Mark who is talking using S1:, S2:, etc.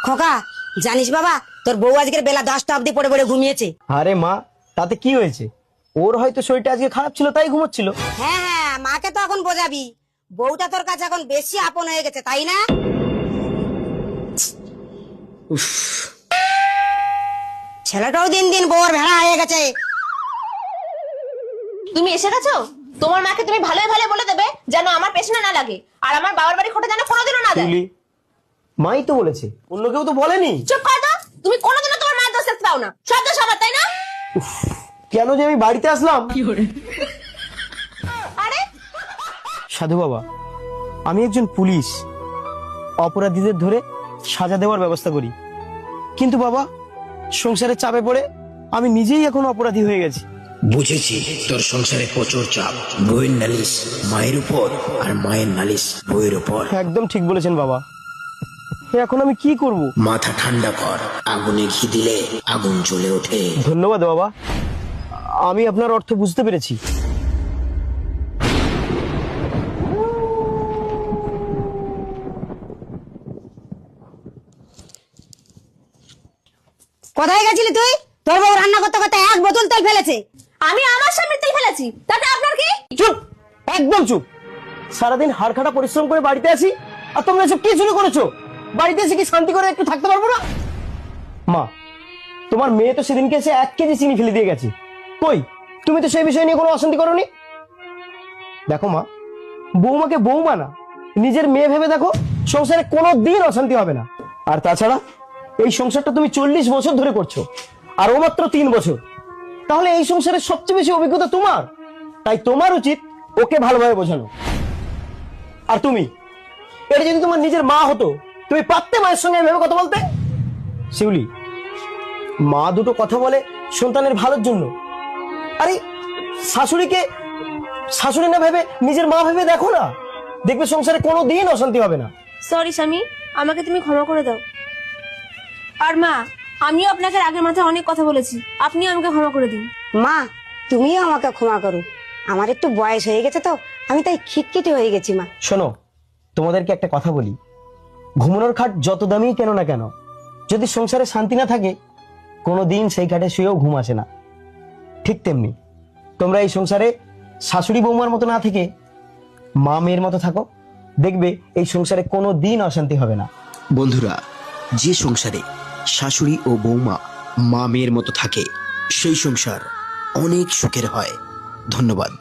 S1: খোকা, জানিস বাবা, তোর বউ আজকের বেলা 10টা অবধি পড়ে পড়ে ঘুমিয়েছে।
S2: আরে মা, তাতে কি হয়েছে? ওর হয়তো শরীরটা আজকে খারাপ ছিল তাই ঘুমোচ্ছিল।
S1: হ্যাঁ হ্যাঁ, মাকে তো এখন বোঝাবি, বউটা তোর কাছে এখন বেশি আপন হয়ে গেছে, তাই না? ছেলেটাও দিন দিন বউর ভেড়া হয়ে গেছে।
S3: তুমি এসে গেছো? তোমার মাকে তুমি ভালোই ভালো বলে দেবে যেন আমার পেছনে না লাগে, আর আমার বাবার বাড়ি খোটা যেন কোনোদিনও না দেয়।
S2: শিউলি, মাই তো বলেছে, অন্য কেউ তো বলেনি।
S3: চুপ কর তো, তুমি কোনোদিনও তোমার মায়ের দোষ দেখতে পাও না, সব দোষ আমার, তাই না?
S2: কেন যে আমি বাড়িতে আসলাম?
S3: আরে
S2: সাধু বাবা, আমি একজন পুলিশ, অপরাধীদের ধরে সাজা দেওয়ার ব্যবস্থা করি। কিন্তু বাবা, সংসারের চাপে পড়ে আমি নিজেই এখন অপরাধী হয়ে গেছি।
S4: বুঝেছি, তোর সংসারে প্রচুর চাপ। বইয়ের নালিশ মায়ের উপর, আর মায়ের নালিশ বইয়ের উপর।
S2: একদম ঠিক বলেছেন বাবা। এখন আমি কি করব?
S4: মাথা ঠান্ডা কর, আগুনে ঘি দিলে আগুন জ্বলে ওঠে।
S2: ধন্যবাদ বাবা, আমি আপনার অর্থ বুঝতে পেরেছি।
S1: কোথায় গেছিলি তুই? তোর বউ রান্না করতে করতে 1 বোতল তেল ফেলেছে।
S3: আমি আমার সামনে তেল ফেলেছি, তাতে আপনার কি?
S2: চুপ, একদম চুপ। সারাদিন হাড়খাটা পরিশ্রম করে বাড়িতে আসি, আর তোমরা এসব কি শুরু করেছো? বাড়িতে এসে কি শান্তি করে একটু থাকতে পারবো না? মা, তোমার মেয়ে তো সেদিনকে এসে 1 কেজি চিনি ফেলে দিয়ে গেছে। কই, তুমি তো সেই বিষয় নিয়ে কোনো অশান্তি করোনি। দেখো মা, বৌমাকে বৌমা না, নিজের মেয়ে ভেবে দেখো, সংসারে কোনো দিন অশান্তি হবে না। আর তাছাড়া এই সংসারটা তুমি 40 বছর ধরে করছো, আর ও মাত্র 3 বছর। তাহলে এই সংসারের সবচেয়ে বেশি অভিজ্ঞতা তোমার, তাই তোমার উচিত ওকে ভালোভাবে বোঝানো। আর তুমি, এটা যদি তোমার নিজের মা হতো, তুমি পারতে মায়ের সঙ্গে এভাবে কথা বলতে? শিউলি, মা দুটো কথা বলে সন্তানের ভালোর জন্য। আরে শাশুড়িকে শাশুড়ি না ভেবে নিজের মা ভেবে দেখো না, দেখবে সংসারে কোনো দিন অশান্তি হবে না।
S3: সরি স্বামী, আমাকে তুমি ক্ষমা করে দাও। আর মা, আমিও আপনাকে আগের মাথায় অনেক কথা বলেছি, আপনিও আমাকে ক্ষমা করে দিন।
S1: মা, তুমিও আমাকে ক্ষমা করো, আমার একটু বয়স হয়ে গেছে তো, আমি তাই খিটখিটে হয়ে গেছি। মা
S2: শোনো, তোমাদেরকে একটা কথা বলি, ঘুমানোর খাট যত দামি কেন না কেন, যদি সংসারে শান্তি না থাকে, কোনো দিন সেই খাটে শুয়েও ঘুম আসে না। ঠিক তেমনি তোমরা এই সংসারে শাশুড়ি বৌমার মতো না থেকে মা মেয়ের মতো থাকো, দেখবে এই সংসারে কোনো দিন অশান্তি হবে না।
S4: বন্ধুরা, যে সংসারে শাশুড়ি ও বৌমা মা মেয়ের মতো থাকে, সেই সংসার অনেক সুখের হয়। ধন্যবাদ।